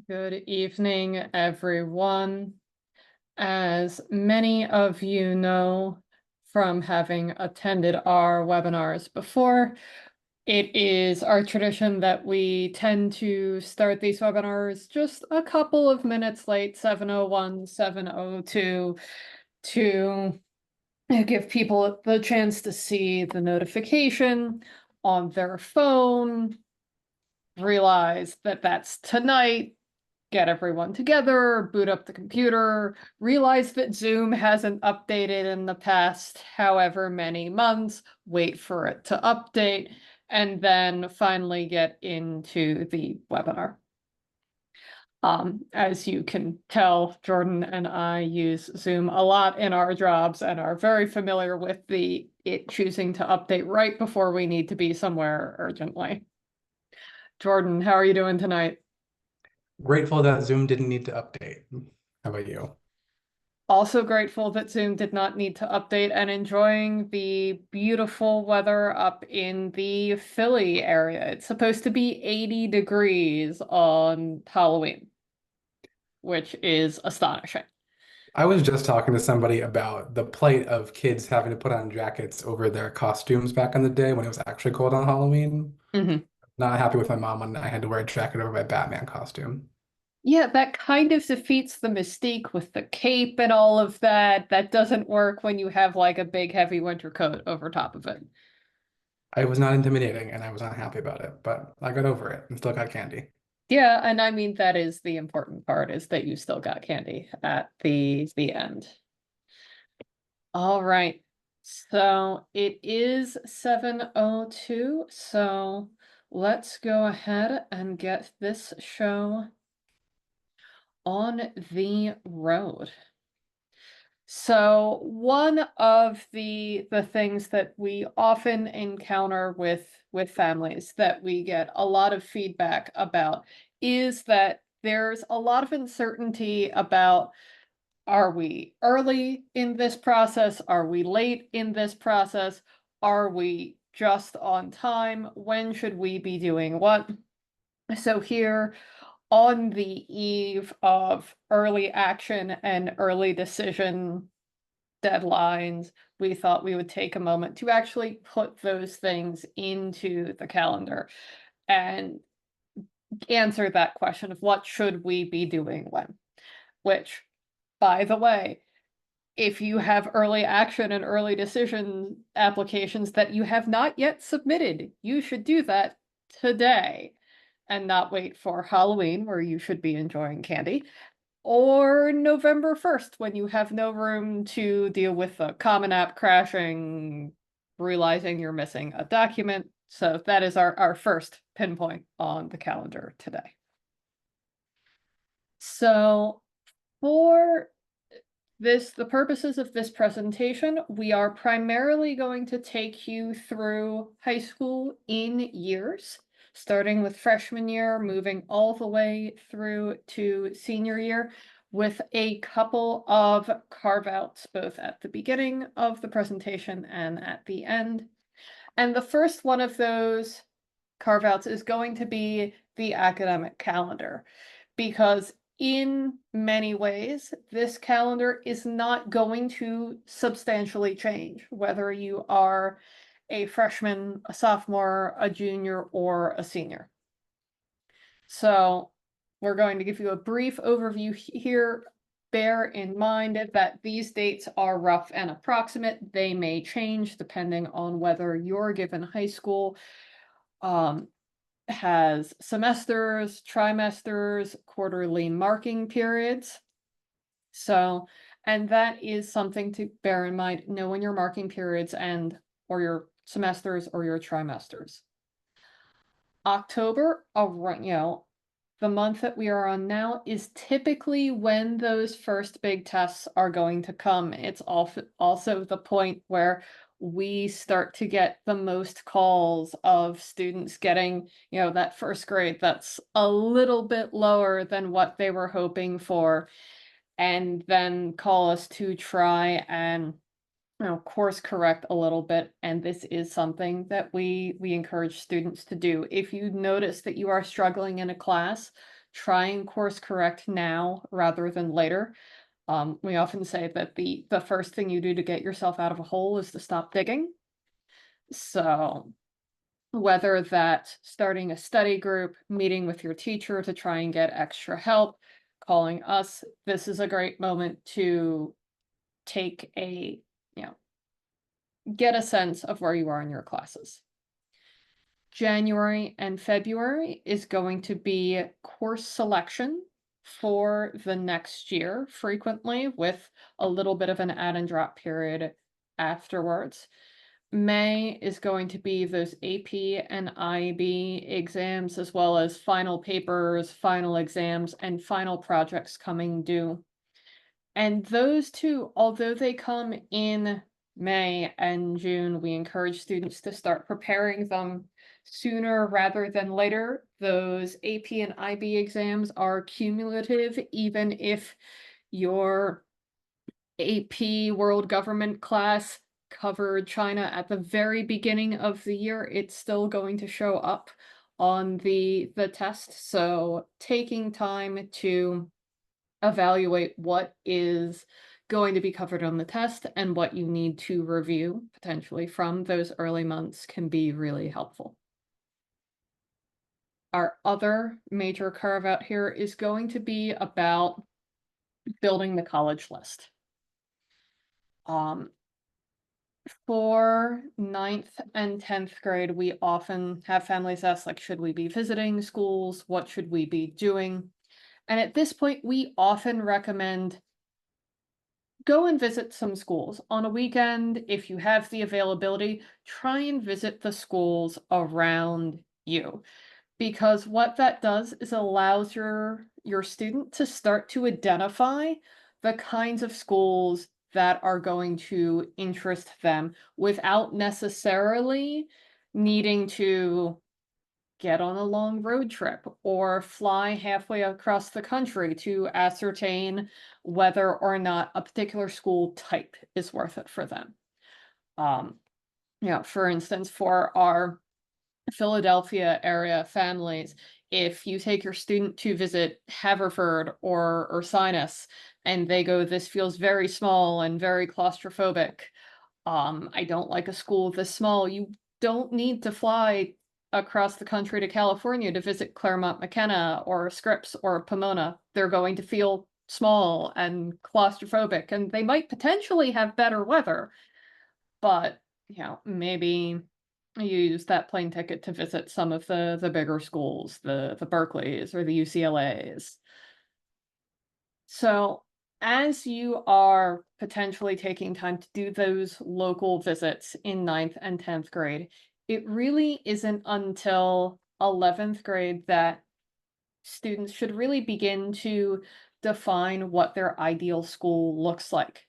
Good evening, everyone. As many of you know from having attended our webinars before, it is our tradition that we tend to start these webinars just a couple of minutes late, 7:01, 7:02, to give people the chance to see the notification on their phone, realize that that's tonight, get everyone together, boot up the computer, realize that Zoom hasn't updated in the past however many months, wait for it to update, and then finally get into the webinar. As you can tell, Jordan and I use Zoom a lot in our jobs and are very familiar with it choosing to update right before we need to be somewhere urgently. Jordan, how are you doing tonight? Grateful that Zoom didn't need to update. How about you? Also grateful that Zoom did not need to update and enjoying the beautiful weather up in the Philly area. It's supposed to be 80 degrees on Halloween, which is astonishing. I was just talking to somebody about the plight of kids having to put on jackets over their costumes back in the day when it was actually cold on Halloween. Mhm. Not happy with my mom when I had to wear a jacket over my Batman costume. Yeah, that kind of defeats the mystique with the cape and all of that. That doesn't work when you have like a big heavy winter coat over top of it. I was not intimidating and I was not happy about it, but I got over it and still got candy. Yeah, and I mean that is the important part, is that you still got candy at the end. All right. So it is 7:02, so let's go ahead and get this show on the road. So one of the things that we often encounter with families that we get a lot of feedback about is that there's a lot of uncertainty about, are we early in this process? Are we late in this process? Are we just on time? When should we be doing what? So here, on the eve of early action and early decision deadlines, we thought we would take a moment to actually put those things into the calendar and answer that question of what should we be doing when, which, by the way, if you have early action and early decision applications that you have not yet submitted, you should do that today and not wait for Halloween, where you should be enjoying candy, or November 1st, when you have no room to deal with a Common App crashing, realizing you're missing a document. So that is our first pinpoint on the calendar today. So for the purposes of this presentation, we are primarily going to take you through high school in years, starting with freshman year, moving all the way through to senior year, with a couple of carve-outs, both at the beginning of the presentation and at the end. And the first one of those carve-outs is going to be the academic calendar, because in many ways, this calendar is not going to substantially change, whether you are a freshman, a sophomore, a junior, or a senior. So we're going to give you a brief overview here. Bear in mind that these dates are rough and approximate. They may change depending on whether your given high school has semesters, trimesters, quarterly marking periods. So, and that is something to bear in mind. Know when your marking periods end, or your semesters, or your trimesters. October, the month that we are on now, is typically when those first big tests are going to come. It's also the point where we start to get the most calls of students getting, that first grade that's a little bit lower than what they were hoping for, and then call us to try and course correct a little bit. And this is something that we encourage students to do. If you notice that you are struggling in a class, try and course correct now rather than later. We often say that the first thing you do to get yourself out of a hole is to stop digging. So whether that's starting a study group, meeting with your teacher to try and get extra help, calling us, this is a great moment to take a, you know, get a sense of where you are in your classes. January and February is going to be course selection for the next year, frequently with a little bit of an add and drop period afterwards. May is going to be those AP and IB exams, as well as final papers, final exams, and final projects coming due. And those two, although they come in May and June, we encourage students to start preparing them sooner rather than later. Those AP and IB exams are cumulative, even if your AP World Government class covered China at the very beginning of the year, it's still going to show up on the test. So taking time to evaluate what is going to be covered on the test and what you need to review potentially from those early months can be really helpful. Our other major carve out here is going to be about building the college list. For 9th and 10th grade, we often have families ask, like, should we be visiting schools? What should we be doing? And at this point, we often recommend go and visit some schools on a weekend. If you have the availability, try and visit the schools around you, because what that does is allows your student to start to identify the kinds of schools that are going to interest them without necessarily needing to get on a long road trip or fly halfway across the country to ascertain whether or not a particular school type is worth it for them. For instance, for our Philadelphia area families, if you take your student to visit Haverford or Ursinus and they go, this feels very small and very claustrophobic. I don't like a school this small. You don't need to fly across the country to California to visit Claremont McKenna or Scripps or Pomona. They're going to feel small and claustrophobic, and they might potentially have better weather, but maybe you use that plane ticket to visit some of the bigger schools, the Berkeleys or the UCLAs. So as you are potentially taking time to do those local visits in 9th and 10th grade, it really isn't until 11th grade that students should really begin to define what their ideal school looks like.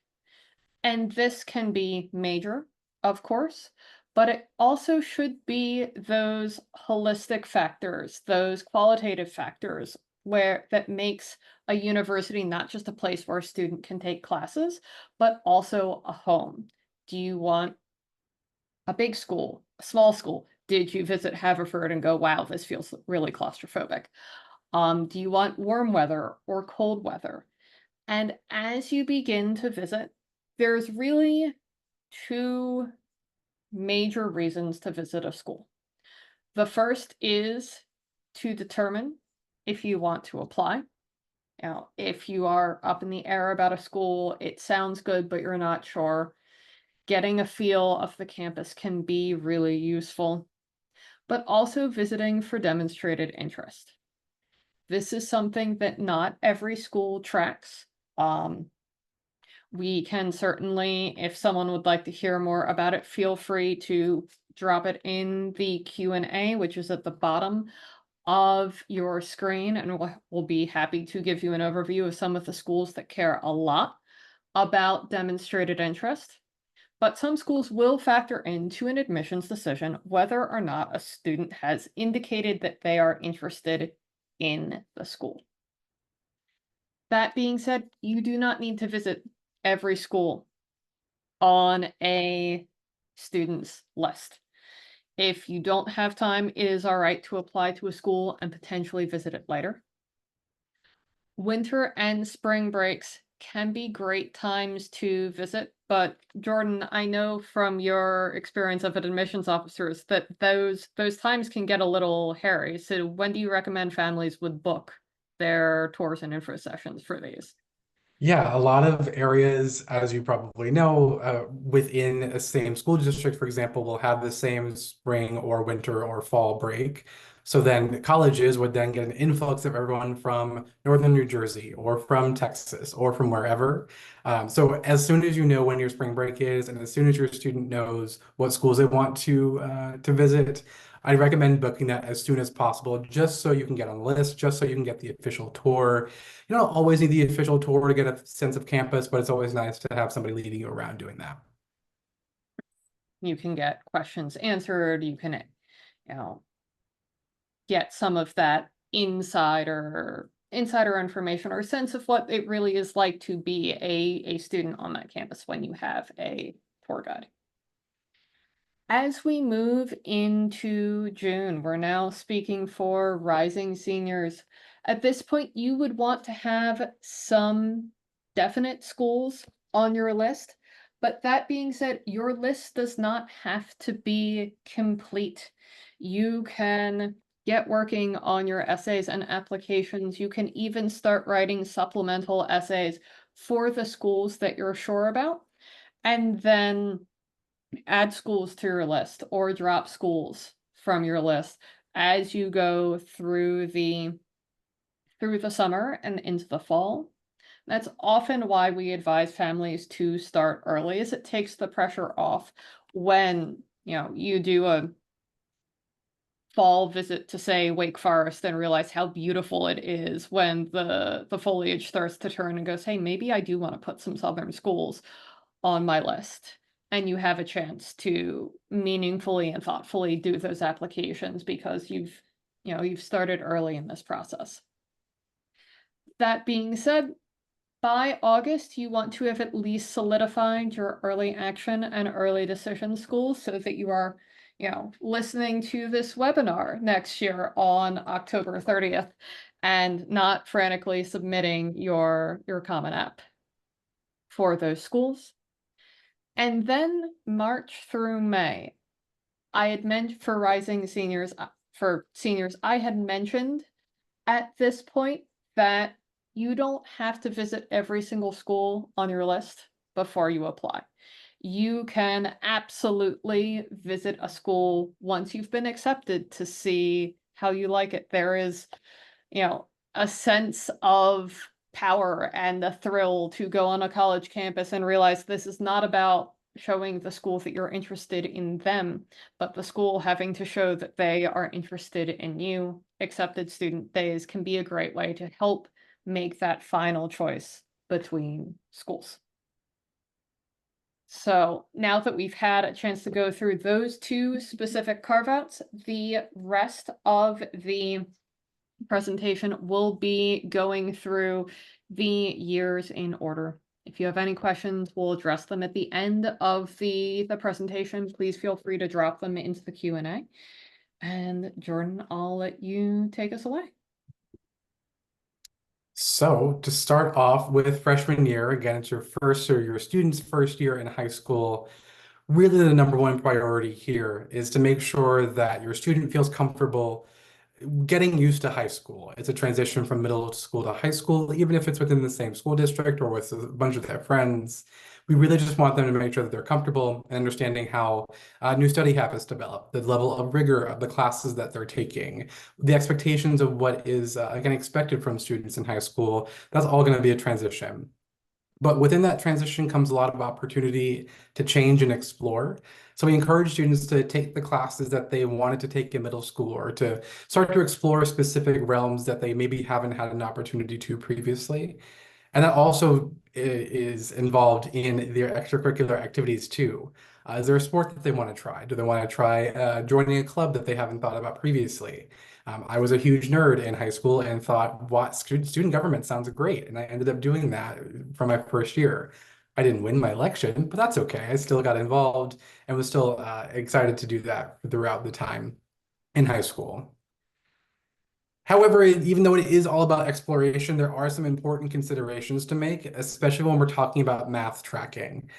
And this can be major, of course, but it also should be those holistic factors, those qualitative factors where that makes a university not just a place where a student can take classes, but also a home. Do you want a big school, a small school? Did you visit Haverford and go, wow, this feels really claustrophobic? Do you want warm weather or cold weather? And as you begin to visit, there's really two major reasons to visit a school. The first is to determine if you want to apply. If you are up in the air about a school, it sounds good, but you're not sure. Getting a feel of the campus can be really useful, but also visiting for demonstrated interest. This is something that not every school tracks. We can certainly, if someone would like to hear more about it, feel free to drop it in the Q&A, which is at the bottom of your screen, and we'll be happy to give you an overview of some of the schools that care a lot about demonstrated interest. But some schools will factor into an admissions decision whether or not a student has indicated that they are interested in the school. That being said, you do not need to visit every school on a student's list. If you don't have time, it is all right to apply to a school and potentially visit it later. winter and spring breaks can be great times to visit, but Jordan, I know from your experience of admissions officers that those times can get a little hairy. So when do you recommend families would book their tours and info sessions for these? Yeah, a lot of areas, as you probably know, within a same school district, for example, will have the same spring or winter or fall break. So then colleges would then get an influx of everyone from northern New Jersey or from Texas or from wherever. So as soon as you know when your spring break is, and as soon as your student knows what schools they want to visit, I recommend booking that as soon as possible, just so you can get on the list, just so you can get the official tour. You don't always need the official tour to get a sense of campus, but it's always nice to have somebody leading you around doing that. You can get questions answered, you can, you know, get some of that insider information or sense of what it really is like to be a student on that campus when you have a tour guide. As we move into June, we're now speaking for rising seniors. At this point, you would want to have some definite schools on your list. But that being said, your list does not have to be complete. You can get working on your essays and applications. You can even start writing supplemental essays for the schools that you're sure about. And then add schools to your list or drop schools from your list as you go through the summer and into the fall. That's often why we advise families to start early, as it takes the pressure off when, you do a fall visit to, say, Wake Forest, and realize how beautiful it is when the foliage starts to turn and goes, hey, maybe I do want to put some southern schools on my list. And you have a chance to meaningfully and thoughtfully do those applications because you've started early in this process. That being said, by August, you want to have at least solidified your early action and early decision schools so that you are, listening to this webinar next year on October 30th and not frantically submitting your Common App for those schools. And then March through May, I had meant for rising seniors, I had mentioned at this point that you don't have to visit every single school on your list before you apply. You can absolutely visit a school once you've been accepted to see how you like it. There is, a sense of power and the thrill to go on a college campus and realize this is not about showing the school that you're interested in them, but the school having to show that they are interested in you. Accepted student days can be a great way to help make that final choice between schools. So now that we've had a chance to go through those two specific carve-outs, the rest of the presentation will be going through the years in order. If you have any questions, we'll address them at the end of the presentation. Please feel free to drop them into the Q&A. And Jordan, I'll let you take us away. So to start off with freshman year, again, it's your first or your student's first year in high school. Really, the number one priority here is to make sure that your student feels comfortable getting used to high school. It's a transition from middle school to high school, even if it's within the same school district or with a bunch of their friends. We really just want them to make sure that they're comfortable and understanding how new study habits develop, the level of rigor of the classes that they're taking, the expectations of what is again expected from students in high school. That's all going to be a transition. But within that transition comes a lot of opportunity to change and explore. So we encourage students to take the classes that they wanted to take in middle school, or to start to explore specific realms that they maybe haven't had an opportunity to previously. And that also is involved in their extracurricular activities too. Is there a sport that they want to try? Do they want to try joining a club that they haven't thought about previously? I was a huge nerd in high school and thought, what, student government sounds great. And I ended up doing that for my first year. I didn't win my election, but that's okay. I still got involved and was still excited to do that throughout the time in high school. However, even though it is all about exploration, there are some important considerations to make, especially when we're talking about math tracking.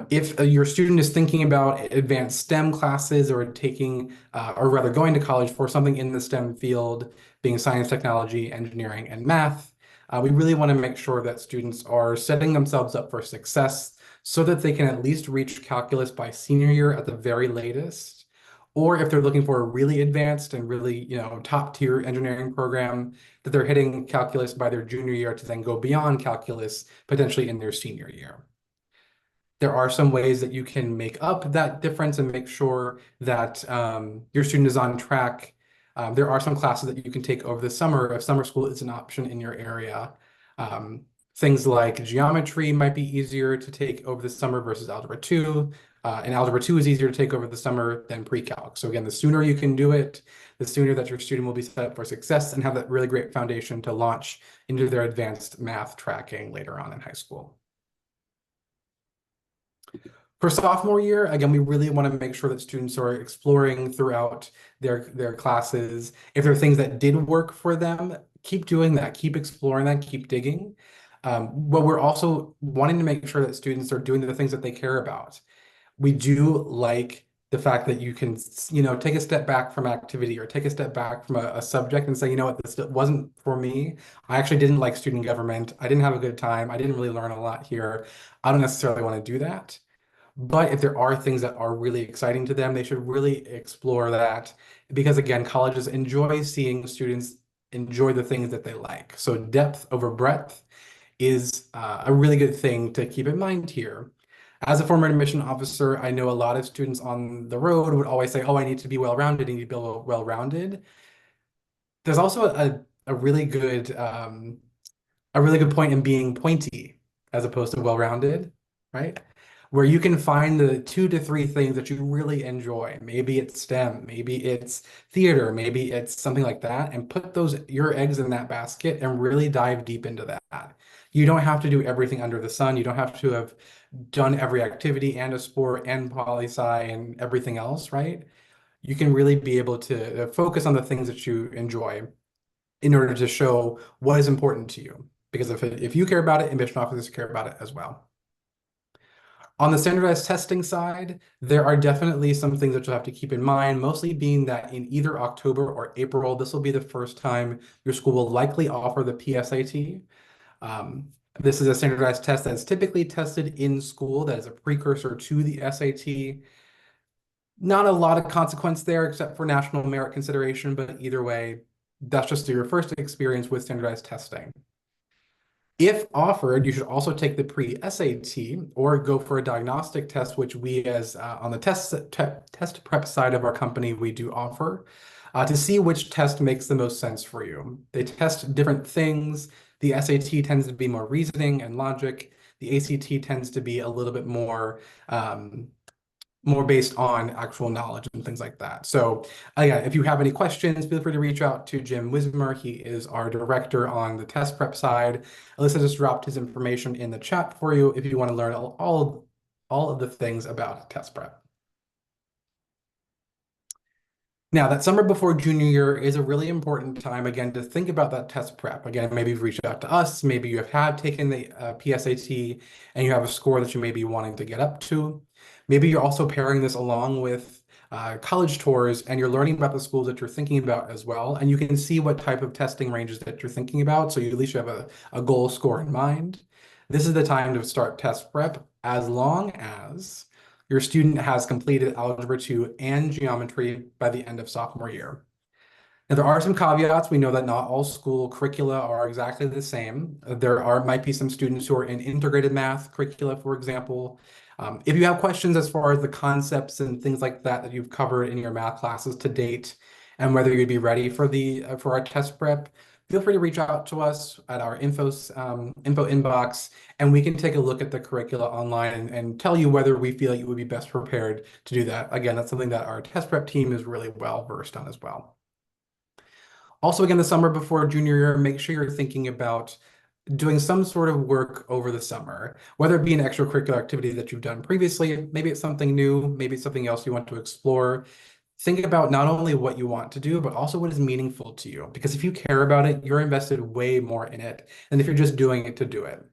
If your student is thinking about advanced STEM classes or taking, or rather going to college for something in the STEM field, being science, technology, engineering, and math, we really want to make sure that students are setting themselves up for success so that they can at least reach calculus by senior year at the very latest. Or if they're looking for a really advanced and really, top tier engineering program, that they're hitting calculus by their junior year to then go beyond calculus, potentially in their senior year. There are some ways that you can make up that difference and make sure that your student is on track. There are some classes that you can take over the summer if summer school is an option in your area. Things like geometry might be easier to take over the summer versus algebra 2. And algebra 2 is easier to take over the summer than pre-calc. So again, the sooner you can do it, the sooner that your student will be set up for success and have that really great foundation to launch into their advanced math tracking later on in high school. For sophomore year, again, we really want to make sure that students are exploring throughout their classes. If there are things that did work for them, keep doing that, keep exploring that, keep digging. But we're also wanting to make sure that students are doing the things that they care about. We do like the fact that you can, take a step back from activity or take a step back from a subject and say, you know what, this wasn't for me. I actually didn't like student government. I didn't have a good time. I didn't really learn a lot here. I don't necessarily want to do that. But if there are things that are really exciting to them, they should really explore that because, again, colleges enjoy seeing students enjoy the things that they like. So depth over breadth is a really good thing to keep in mind here. As a former admission officer, I know a lot of students on the road would always say, oh, I need to be well-rounded, I need to be well-rounded. There's also a really good point in being pointy as opposed to well-rounded, right? Where you can find the 2 to 3 things that you really enjoy. Maybe it's STEM, maybe it's theater, maybe it's something like that, and put your eggs in that basket and really dive deep into that. You don't have to do everything under the sun. You don't have to have done every activity and a sport and poli-sci and everything else, right? You can really be able to focus on the things that you enjoy in order to show what is important to you. Because if you care about it, admission officers care about it as well. On the standardized testing side, there are definitely some things that you'll have to keep in mind, mostly being that in either October or April, this will be the first time your school will likely offer the PSAT. This is a standardized test that's typically tested in school that is a precursor to the SAT. Not a lot of consequence there except for national merit consideration, but either way, that's just your first experience with standardized testing. If offered, you should also take the pre-SAT or go for a diagnostic test, which we as on the test prep side of our company, we do offer to see which test makes the most sense for you. They test different things. The SAT tends to be more reasoning and logic. The ACT tends to be a little bit more based on actual knowledge and things like that. So again, if you have any questions, feel free to reach out to Jim Wismer. He is our director on the test prep side. Alyssa just dropped his information in the chat for you if you want to learn all of the things about test prep. Now, that summer before junior year is a really important time, again, to think about that test prep. Again, maybe you've reached out to us, maybe you have taken the PSAT and you have a score that you may be wanting to get up to. Maybe you're also pairing this along with college tours and you're learning about the schools that you're thinking about as well. And you can see what type of testing ranges that you're thinking about. So you at least have a goal score in mind. This is the time to start test prep as long as your student has completed Algebra 2 and geometry by the end of sophomore year. Now, there are some caveats. We know that not all school curricula are exactly the same. Might be some students who are in integrated math curricula, for example. If you have questions as far as the concepts and things like that you've covered in your math classes to date, and whether you'd be ready for our test prep, feel free to reach out to us at our info inbox, and we can take a look at the curricula online and tell you whether we feel you would be best prepared to do that. Again, that's something that our test prep team is really well versed on as well. Also, again, the summer before junior year, make sure you're thinking about doing some sort of work over the summer, whether it be an extracurricular activity that you've done previously, maybe it's something new, maybe it's something else you want to explore. think about not only what you want to do, but also what is meaningful to you. Because if you care about it, you're invested way more in it than if you're just doing it to do it.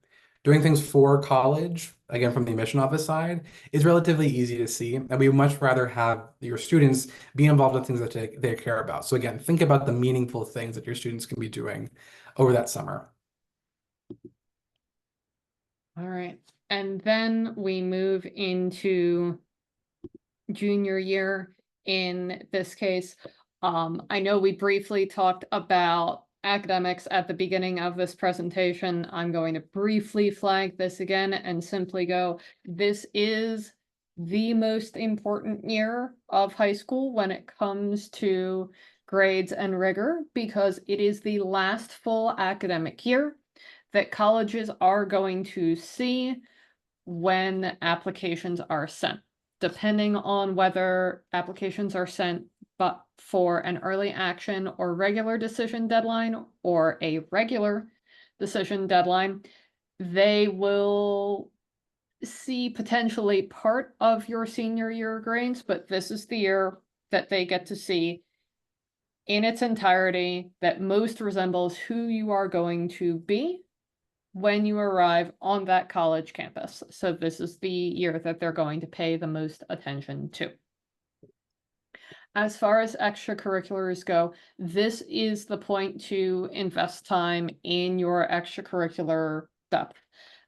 Doing things for college, again, from the admission office side, is relatively easy to see. And we would much rather have your students be involved in things that they care about. So again, think about the meaningful things that your students can be doing over that summer. All right. And then we move into junior year. In this case, I know we briefly talked about academics at the beginning of this presentation. I'm going to briefly flag this again and simply go, this is the most important year of high school when it comes to grades and rigor, because it is the last full academic year that colleges are going to see when applications are sent. Depending on whether applications are sent but for an early action or regular decision deadline or a regular decision deadline, they will see potentially part of your senior year grades, but this is the year that they get to see in its entirety that most resembles who you are going to be when you arrive on that college campus. So this is the year that they're going to pay the most attention to. As far as extracurriculars go, this is the point to invest time in your extracurricular depth.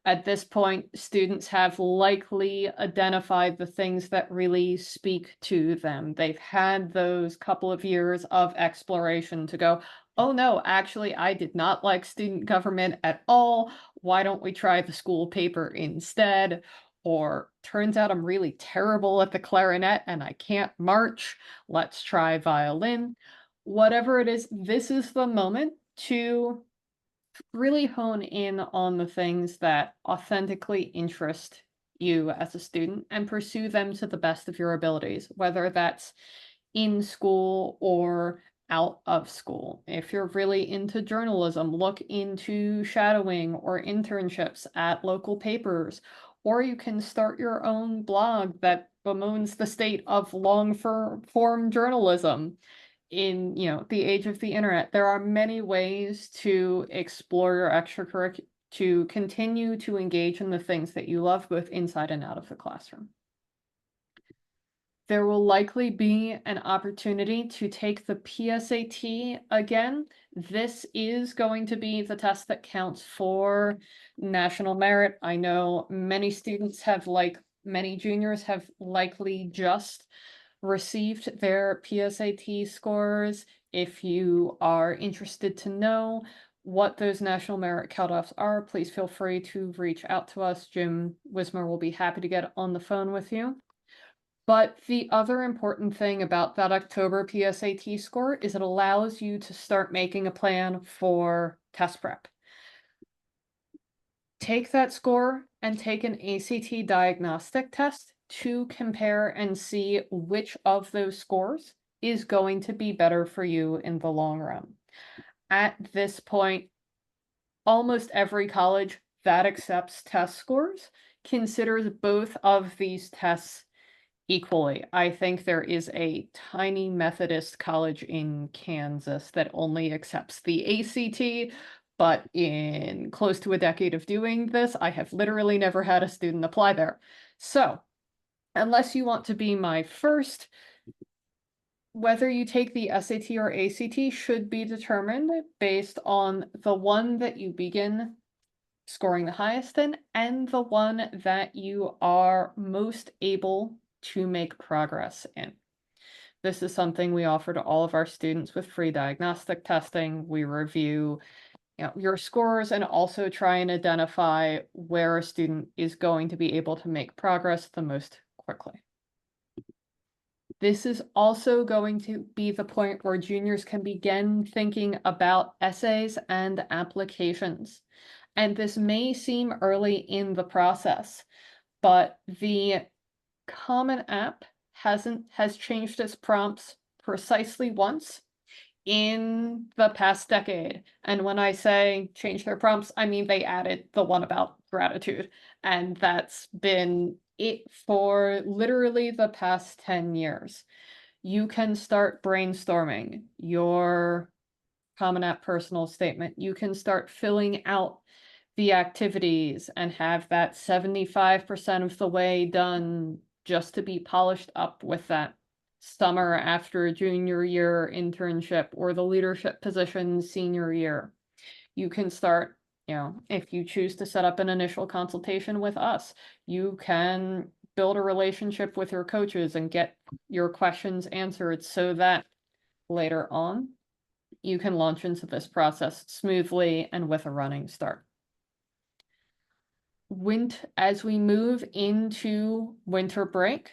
At this point, students have likely identified the things that really speak to them. They've had those couple of years of exploration to go, oh no, actually, I did not like student government at all. Why don't we try the school paper instead? Or turns out I'm really terrible at the clarinet and I can't march. Let's try violin. Whatever it is, this is the moment to really hone in on the things that authentically interest you as a student and pursue them to the best of your abilities, whether that's in school or out of school. If you're really into journalism, look into shadowing or internships at local papers, or you can start your own blog that bemoans the state of long form journalism in, the age of the internet. There are many ways to explore your extracurricular, to continue to engage in the things that you love both inside and out of the classroom. There will likely be an opportunity to take the PSAT again. This is going to be the test that counts for national merit. I know many students many juniors have likely just received their PSAT scores. If you are interested to know what those national merit cutoffs are, please feel free to reach out to us. Jim Wismer will be happy to get on the phone with you. But the other important thing about that October PSAT score is it allows you to start making a plan for test prep. Take that score and take an ACT diagnostic test to compare and see which of those scores is going to be better for you in the long run. At this point, almost every college that accepts test scores considers both of these tests equally. I think there is a tiny Methodist college in Kansas that only accepts the ACT, but in close to a decade of doing this, I have literally never had a student apply there. So, unless you want to be my first, whether you take the SAT or ACT should be determined based on the one that you begin scoring the highest in and the one that you are most able to make progress in. This is something we offer to all of our students with free diagnostic testing. We review your scores and also try and identify where a student is going to be able to make progress the most quickly. This is also going to be the point where juniors can begin thinking about essays and applications. And this may seem early in the process, but the Common App has changed its prompts precisely once in the past decade. And when I say change their prompts, I mean they added the one about gratitude. And that's been it for literally the past 10 years. You can start brainstorming your Common App personal statement. You can start filling out the activities and have that 75% of the way done just to be polished up with that summer after a junior year internship or the leadership position senior year. You can start, if you choose to set up an initial consultation with us, you can build a relationship with your coaches and get your questions answered so that later on you can launch into this process smoothly and with a running start. As we move into winter break,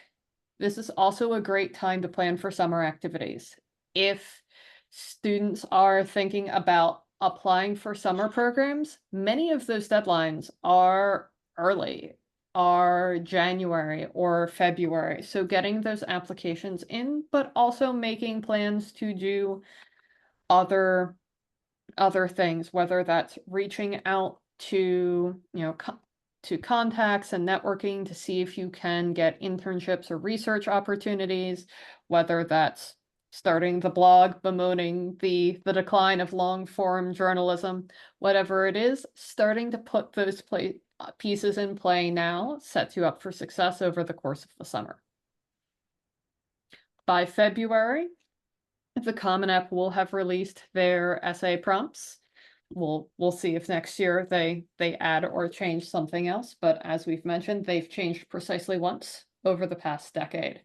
this is also a great time to plan for summer activities. If students are thinking about applying for summer programs, many of those deadlines are early, are January or February. So getting those applications in, but also making plans to do other things, whether that's reaching out to, to contacts and networking to see if you can get internships or research opportunities, whether that's starting the blog bemoaning the decline of long form journalism, whatever it is, starting to put those pieces in play now sets you up for success over the course of the summer. By February, the Common App will have released their essay prompts. We'll see if next year they add or change something else, but as we've mentioned, they've changed precisely once over the past decade.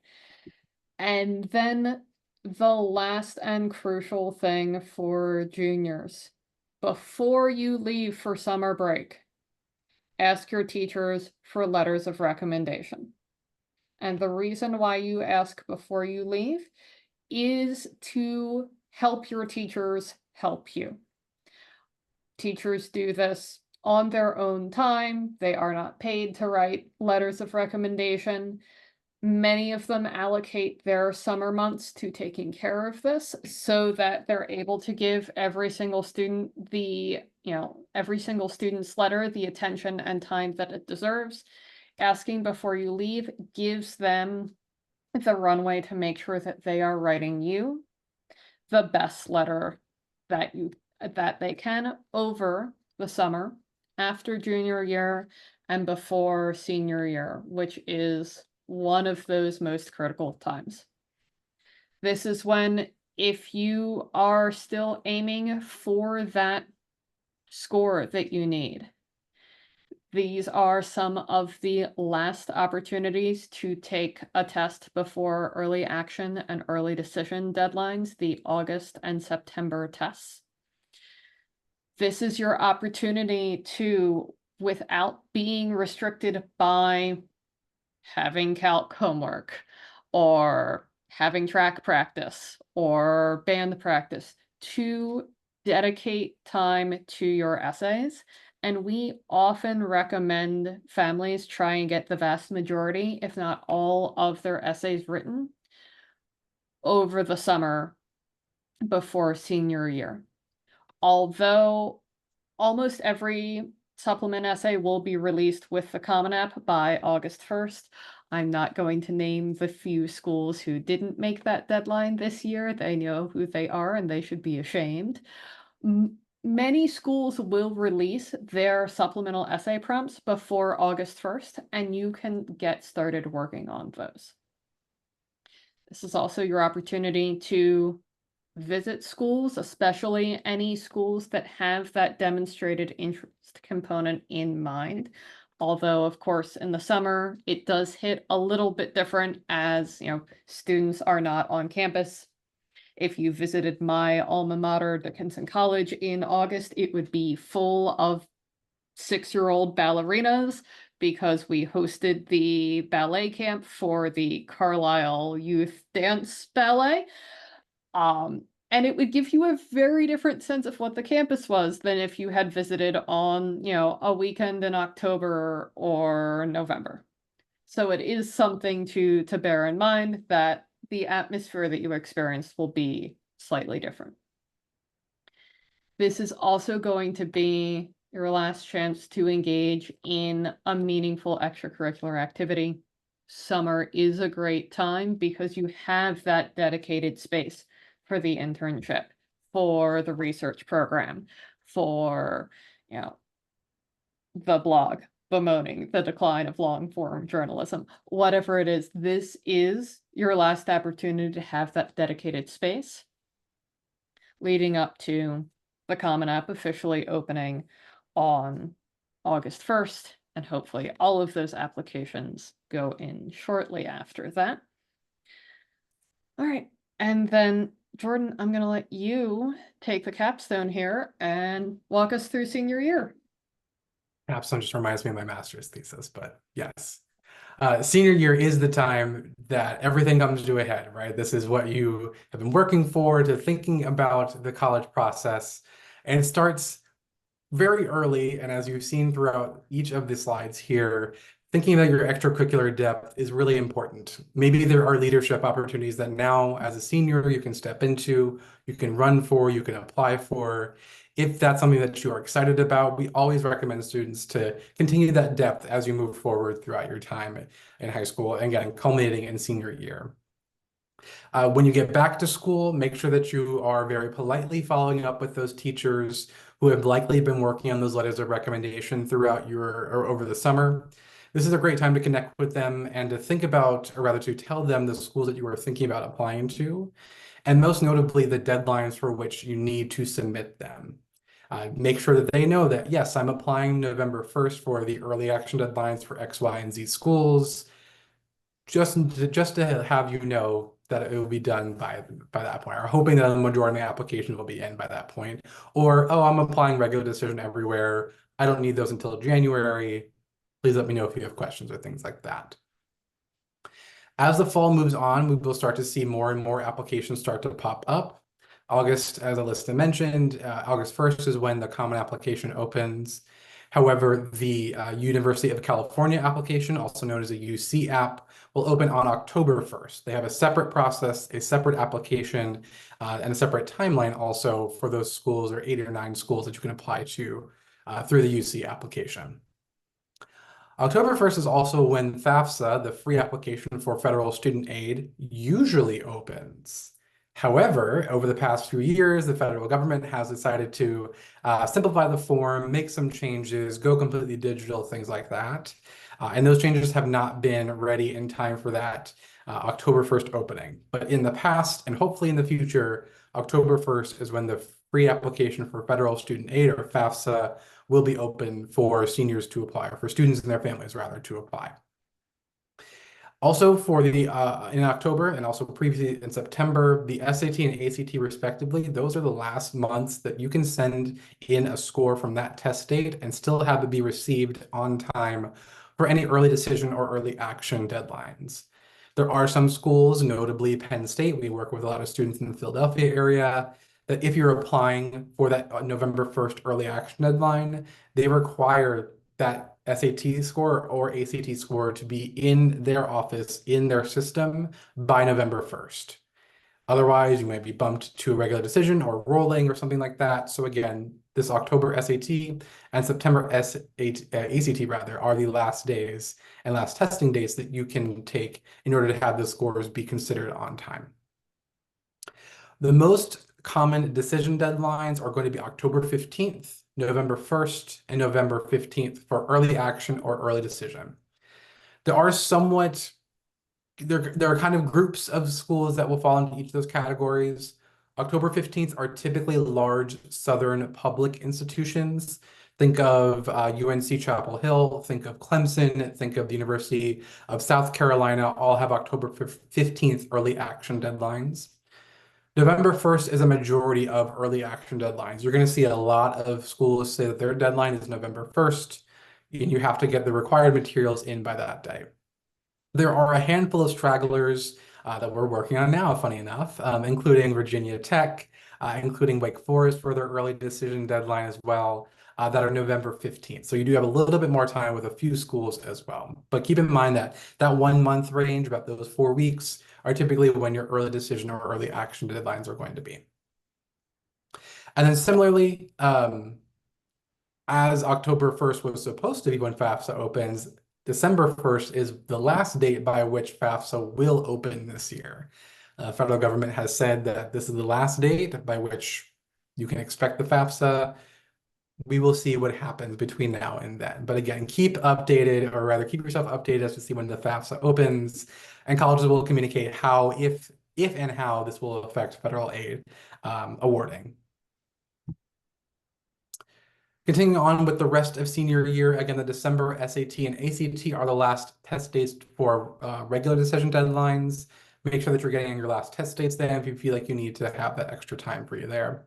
And then the last and crucial thing for juniors, before you leave for summer break, ask your teachers for letters of recommendation. And the reason why you ask before you leave is to help your teachers help you. Teachers do this on their own time. They are not paid to write letters of recommendation. Many of them allocate their summer months to taking care of this so that they're able to give every single student every single student's letter the attention and time that it deserves. Asking before you leave gives them the runway to make sure that they are writing you the best letter that they can over the summer, after junior year, and before senior year, which is one of those most critical times. This is when, if you are still aiming for that score that you need, these are some of the last opportunities to take a test before early action and early decision deadlines, the August and September tests. This is your opportunity to, without being restricted by having calc homework or having track practice or band practice, to dedicate time to your essays. And we often recommend families try and get the vast majority, if not all, of their essays written over the summer before senior year. Although almost every supplement essay will be released with the Common App by August 1st. I'm not going to name the few schools who didn't make that deadline this year. They know who they are and they should be ashamed. Many schools will release their supplemental essay prompts before August 1st, and you can get started working on those. This is also your opportunity to visit schools, especially any schools that have that demonstrated interest component in mind. Although, of course, in the summer, it does hit a little bit different as, students are not on campus. If you visited my alma mater, Dickinson College, in August, it would be full of 6-year-old ballerinas because we hosted the ballet camp for the Carlisle Youth Dance Ballet. And it would give you a very different sense of what the campus was than if you had visited on, a weekend in October or November. So it is something to bear in mind that the atmosphere that you experience will be slightly different. This is also going to be your last chance to engage in a meaningful extracurricular activity. summer is a great time because you have that dedicated space for the internship, for the research program, for, you know, the blog bemoaning the decline of long form journalism. Whatever it is, this is your last opportunity to have that dedicated space leading up to the Common App officially opening on August 1st, and hopefully all of those applications go in shortly after that. All right, and then Jordan, I'm going to let you take the capstone here and walk us through senior year. Capstone just reminds me of my master's thesis, but yes. Senior year is the time that everything comes to a head, right? This is what you have been working for, to thinking about the college process, and it starts very early. And as you've seen throughout each of the slides here, thinking about your extracurricular depth is really important. Maybe there are leadership opportunities that now, as a senior, you can step into, you can run for, you can apply for. If that's something that you are excited about, we always recommend students to continue that depth as you move forward throughout your time in high school and again, culminating in senior year. When you get back to school, make sure that you are very politely following up with those teachers who have likely been working on those letters of recommendation throughout or over the summer. This is a great time to connect with them and to think about, or rather to tell them, the schools that you are thinking about applying to, and most notably the deadlines for which you need to submit them. Make sure that they know that, yes, I'm applying November 1st for the early action deadlines for X, Y, and Z schools, just to have you know that it will be done by that point, or hoping that the majority of the application will be in by that point. Or, oh, I'm applying regular decision everywhere, I don't need those until January. Please let me know if you have questions or things like that. As the fall moves on, we will start to see more and more applications start to pop up. August, as Alyssa mentioned, August 1st is when the Common Application opens. However, the University of California application, also known as a UC app, will open on October 1st. They have a separate process, a separate application, and a separate timeline also for those schools, or 8 or 9 schools that you can apply to through the UC application. October 1st is also when FAFSA, the free application for federal student aid, usually opens. However, over the past few years, the federal government has decided to simplify the form, make some changes, go completely digital, things like that. And those changes have not been ready in time for that October 1st opening. But in the past, and hopefully in the future, October 1st is when the free application for federal student aid, or FAFSA, will be open for seniors to apply, or for students and their families rather to apply. Also for the in October, and also previously in September, the SAT and ACT respectively, those are the last months that you can send in a score from that test date and still have it be received on time for any early decision or early action deadlines. There are some schools, notably Penn State, we work with a lot of students in the Philadelphia area, that if you're applying for that November 1st early action deadline, they require that SAT score or ACT score to be in their office, in their system, by November 1st. Otherwise, you might be bumped to a regular decision or rolling or something like that. So again, this October SAT and September ACT rather are the last days and last testing dates that you can take in order to have the scores be considered on time. The most common decision deadlines are going to be October 15th, November 1st, and November 15th for early action or early decision. There are kind of groups of schools that will fall into each of those categories. October 15th are typically large Southern public institutions. Think of UNC Chapel Hill, think of Clemson, think of the University of South Carolina, all have October 15th early action deadlines. November 1st is a majority of early action deadlines. You're going to see a lot of schools say that their deadline is November 1st, and you have to get the required materials in by that day. There are a handful of stragglers that we're working on now, funny enough, including Virginia Tech, including Wake Forest for their early decision deadline as well, that are November 15th. So you do have a little bit more time with a few schools as well. But keep in mind that that 1 month range, about those 4 weeks, are typically when your early decision or early action deadlines are going to be. And then similarly, as October 1st was supposed to be when FAFSA opens, December 1st is the last date by which FAFSA will open this year. Federal government has said that this is the last date by which you can expect the FAFSA. We will see what happens between now and then. But again, keep updated, or rather keep yourself updated as to see when the FAFSA opens, and colleges will communicate how, if and how this will affect federal aid awarding. Continuing on with the rest of senior year, again, the December SAT and ACT are the last test dates for regular decision deadlines. Make sure that you're getting your last test dates then if you feel like you need to have that extra time for you there.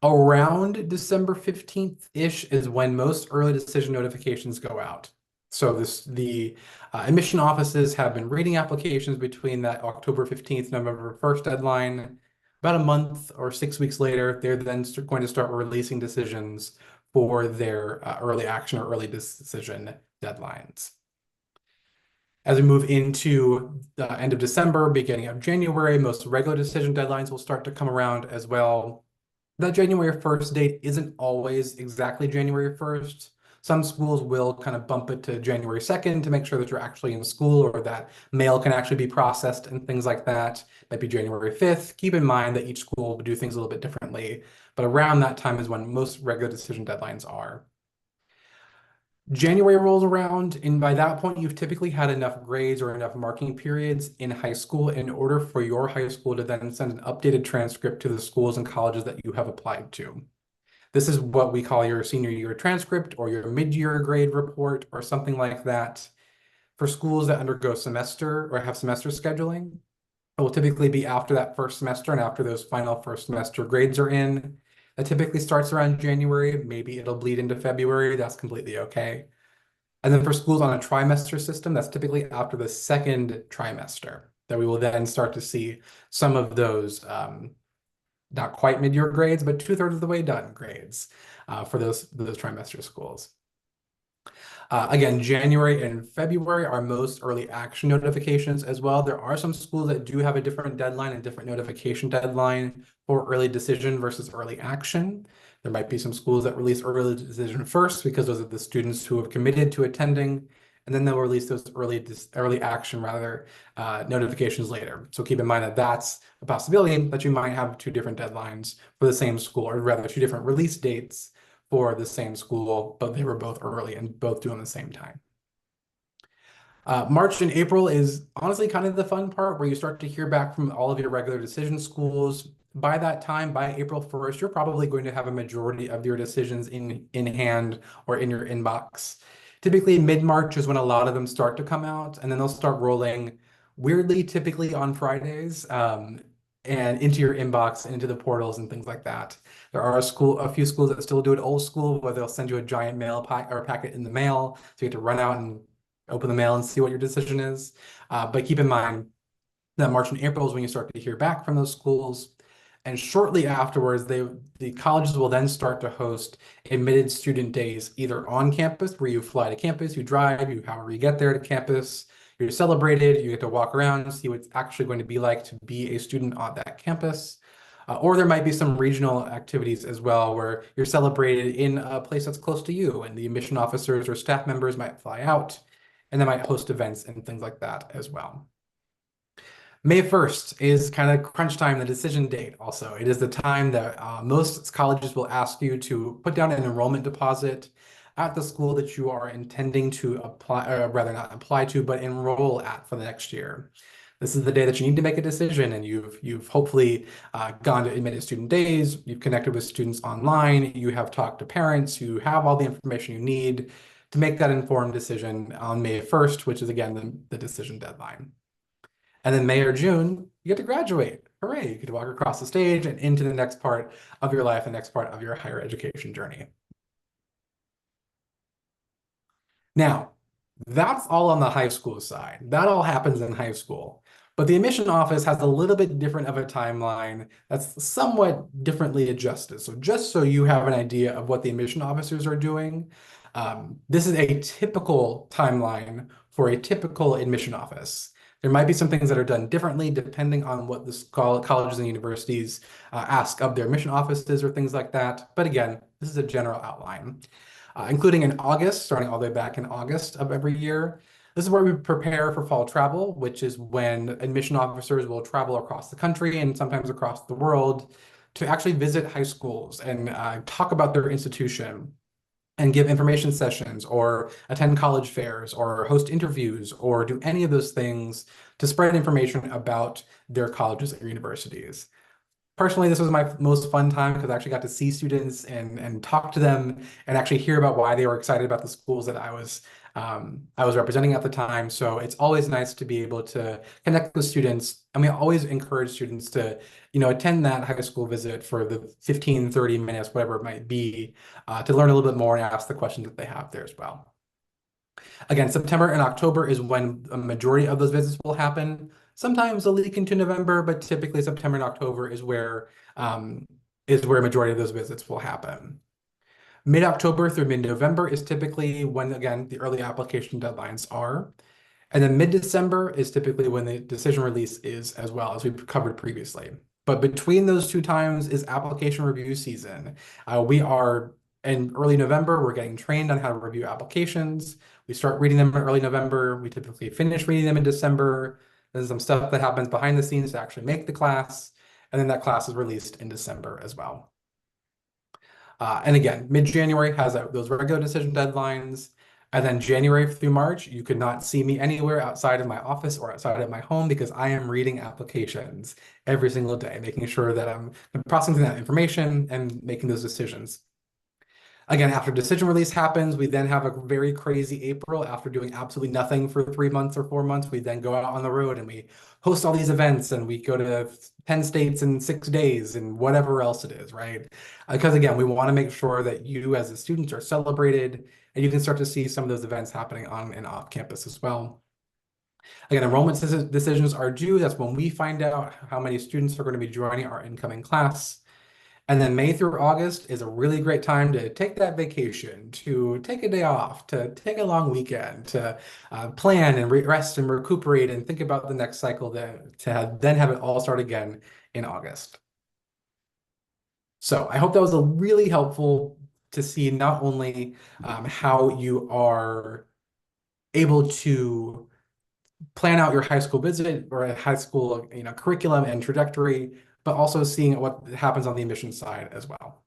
Around December 15th-ish is when most early decision notifications go out. So the admission offices have been reading applications between that October 15th, November 1st deadline. About a month or 6 weeks later, they're then going to start releasing decisions for their early action or early decision deadlines. As we move into the end of December, beginning of January, most regular decision deadlines will start to come around as well. That January 1st date isn't always exactly January 1st. Some schools will kind of bump it to January 2nd to make sure that you're actually in school or that mail can actually be processed and things like that. Might be January 5th. Keep in mind that each school will do things a little bit differently, but around that time is when most regular decision deadlines are. January rolls around, and by that point, you've typically had enough grades or enough marking periods in high school in order for your high school to then send an updated transcript to the schools and colleges that you have applied to. This is what we call your senior year transcript or your mid-year grade report or something like that. For schools that undergo semester or have semester scheduling, it will typically be after that first semester and after those final first semester grades are in. That typically starts around January. Maybe it'll bleed into February. That's completely okay. And then for schools on a trimester system, that's typically after the second trimester that we will then start to see some of those not quite mid-year grades, but 2/3 of the way done grades for those trimester schools. Again, January and February are most early action notifications as well. There are some schools that do have a different deadline and different notification deadline for early decision versus early action. There might be some schools that release early decision first because those are the students who have committed to attending, and then they'll release those early action notifications later. So keep in mind that that's a possibility that you might have two different deadlines for the same school, or rather two different release dates for the same school, but they were both early and both due on the same time. March and April is honestly kind of the fun part where you start to hear back from all of your regular decision schools. By that time, by April 1st, you're probably going to have a majority of your decisions in hand or in your inbox. Typically, mid-March is when a lot of them start to come out, and then they'll start rolling weirdly, typically on Fridays, and into your inbox and into the portals and things like that. There are a few schools that still do it old school, where they'll send you a giant mail packet in the mail, so you have to run out and open the mail and see what your decision is. But keep in mind that March and April is when you start to hear back from those schools. And shortly afterwards, the colleges will then start to host admitted student days, either on campus, where you fly to campus, you drive, however you get there to campus, you're celebrated, you get to walk around and see what it's actually going to be like to be a student on that campus. Or there might be some regional activities as well, where you're celebrated in a place that's close to you, and the admission officers or staff members might fly out, and they might host events and things like that as well. May 1st is kind of crunch time, the decision date also. It is the time that most colleges will ask you to put down an enrollment deposit at the school that you are intending to apply, or rather not apply to, but enroll at for the next year. This is the day that you need to make a decision, and you've hopefully gone to admitted student days, you've connected with students online, you have talked to parents, you have all the information you need to make that informed decision on May 1st, which is again the decision deadline. And then May or June, you get to graduate. Hooray, you get to walk across the stage and into the next part of your life, the next part of your higher education journey. Now, that's all on the high school side. That all happens in high school. But the admission office has a little bit different of a timeline that's somewhat differently adjusted. So just so you have an idea of what the admission officers are doing, this is a typical timeline for a typical admission office. There might be some things that are done differently depending on what the colleges and universities ask of their admission offices or things like that. But again, this is a general outline. including in August, starting all the way back in August of every year. This is where we prepare for fall travel, which is when admission officers will travel across the country and sometimes across the world to actually visit high schools and talk about their institution and give information sessions or attend college fairs or host interviews or do any of those things to spread information about their colleges or universities. Personally, this was my most fun time because I actually got to see students and talk to them and actually hear about why they were excited about the schools that I was representing at the time. So it's always nice to be able to connect with students. And we always encourage students to, attend that high school visit for the 15, 30 minutes, whatever it might be, to learn a little bit more and ask the questions that they have there as well. Again, September and October is when a majority of those visits will happen. Sometimes a leak into November, but typically September and October is where a majority of those visits will happen. Mid-October through mid-November is typically when, again, the early application deadlines are. And then mid-December is typically when the decision release is as well, as we've covered previously. But between those two times is application review season. We are in early November, we're getting trained on how to review applications. We start reading them in early November. We typically finish reading them in December. There's some stuff that happens behind the scenes to actually make the class. And then that class is released in December as well. And again, mid-January has those regular decision deadlines. And then January through March, you could not see me anywhere outside of my office or outside of my home because I am reading applications every single day, making sure that I'm processing that information and making those decisions. Again, after decision release happens, we then have a very crazy April. After doing absolutely nothing for 3 months or 4 months, we then go out on the road and we host all these events and we go to 10 states in 6 days and whatever else it is, right? Because again, we want to make sure that you as a student are celebrated and you can start to see some of those events happening on and off campus as well. Again, enrollment decisions are due. That's when we find out how many students are going to be joining our incoming class. And then May through August is a really great time to take that vacation, to take a day off, to take a long weekend, to plan and rest and recuperate and think about the next cycle then have it all start again in August. So I hope that was a really helpful to see not only how you are able to plan out your high school visit or a high school, curriculum and trajectory, but also seeing what happens on the admissions side as well.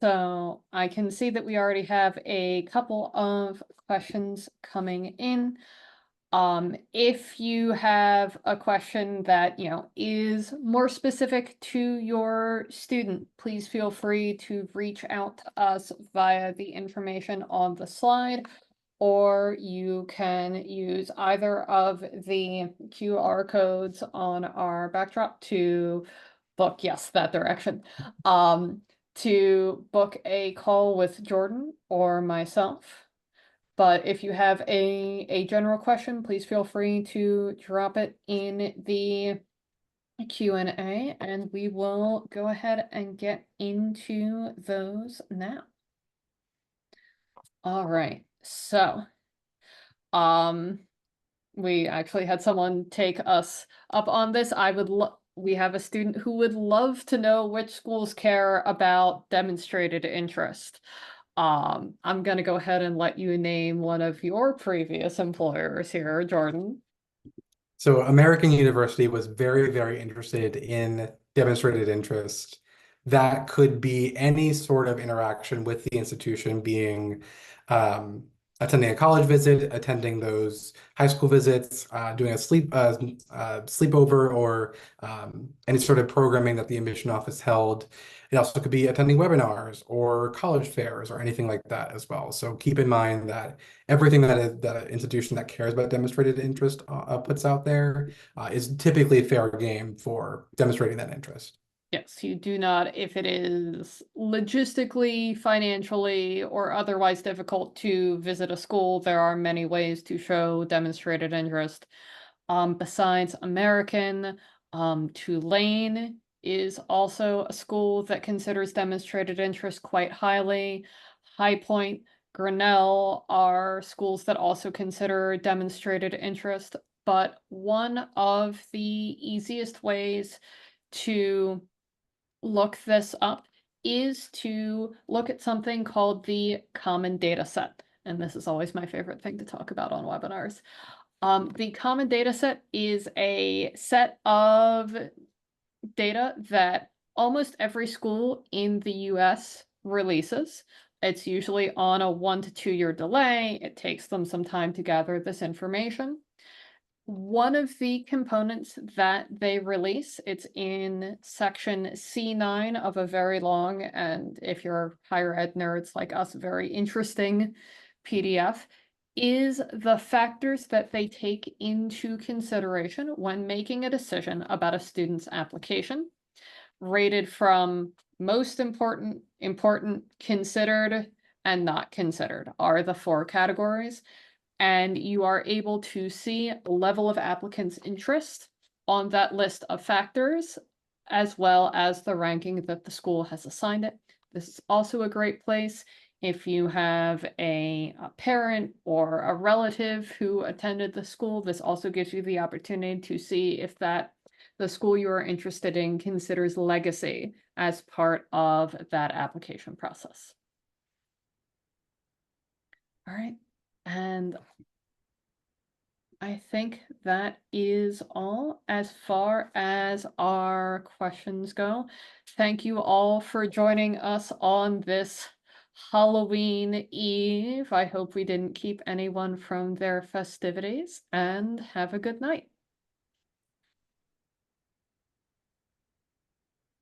So I can see that we already have a couple of questions coming in. If you have a question that, is more specific to your student, please feel free to reach out to us via the information on the slide, or you can use either of the QR codes on our backdrop to book, yes, that direction, to book a call with Jordan or myself. But if you have a general question, please feel free to drop it in the Q&A and we will go ahead and get into those now. All right, so we actually had someone take us up on this. We have a student who would love to know which schools care about demonstrated interest. I'm gonna go ahead and let you name one of your previous employers here, Jordan. So American University was very, very interested in demonstrated interest. That could be any sort of interaction with the institution, being attending a college visit, attending those high school visits, doing a sleepover, or any sort of programming that the admission office held. It also could be attending webinars or college fairs or anything like that as well. So keep in mind that everything that an institution that cares about demonstrated interest puts out there is typically fair game for demonstrating that interest. Yes, you do not, if it is logistically, financially, or otherwise difficult to visit a school, there are many ways to show demonstrated interest. Besides American, Tulane is also a school that considers demonstrated interest quite highly. High Point, Grinnell are schools that also consider demonstrated interest, but one of the easiest ways to look this up is to look at something called the common data set. And this is always my favorite thing to talk about on webinars. The common data set is a set of data that almost every school in the US releases. It's usually on a 1 to 2 year delay. It takes them some time to gather this information. One of the components that they release, it's in section C9 of a very long, and if you're higher ed nerds like us, very interesting PDF, is the factors that they take into consideration when making a decision about a student's application, rated from most important, important, considered, and not considered are the 4 categories. And you are able to see level of applicants' interest on that list of factors, as well as the ranking that the school has assigned it. This is also a great place if you have a parent or a relative who attended the school. This also gives you the opportunity to see if the school you are interested in considers legacy as part of that application process. All right, and I think that is all as far as our questions go. Thank you all for joining us on this Halloween Eve. I hope we didn't keep anyone from their festivities, and have a good night.